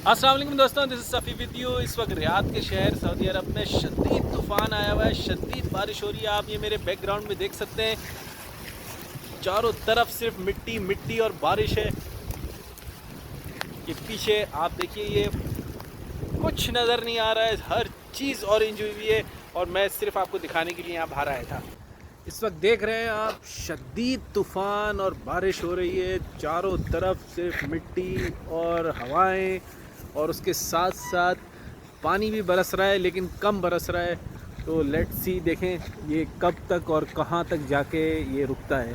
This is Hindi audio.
अस्सलाम वालेकुम दोस्तों, this is Safi with you. इस वक्त रियाद के शहर सऊदी अरब में शदीद तूफ़ान आया हुआ है, शदीद बारिश हो रही है। आप ये मेरे बैकग्राउंड में देख सकते हैं, चारों तरफ सिर्फ मिट्टी मिट्टी और बारिश है। ये पीछे आप देखिए, ये कुछ नज़र नहीं आ रहा है, हर चीज़ ऑरेंज हुई है और मैं सिर्फ आपको दिखाने के लिए यहाँ बाहर आया था। इस वक्त देख रहे हैं आप, शदीद तूफ़ान और बारिश हो रही है, चारों तरफ सिर्फ मिट्टी और हवाएं, और उसके साथ साथ पानी भी बरस रहा है लेकिन कम बरस रहा है। तो लेट्स सी, देखें ये कब तक और कहाँ तक जाके ये रुकता है।